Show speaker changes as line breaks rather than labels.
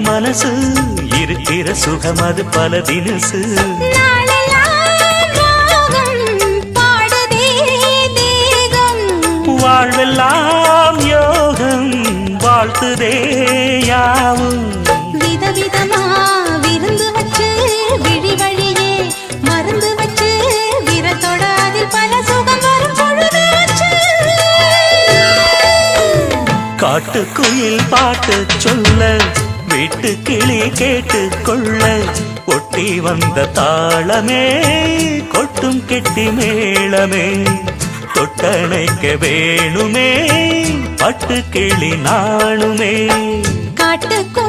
மனசு இருக்கிற சுகம் அது பல தினசு வாழ்வெல்லாம் யோகம் வாழ்த்துதே யாவும்
விதவிதமா விருந்து வச்சு விழி வழியே மருந்து வச்சு விரத்தோட அதில் பல சுகம் வரும் பொழுது
காட்டுக்குயில் பாட்டு சொல்ல வீட்டு கிளி கேட்டு கொள்ள ஒட்டி வந்த தாளமே கொட்டும் கெட்டி மேளமே தொட்டணைக்க வேணுமே பட்டு கிளி நாணுமே
காட்டுக்கு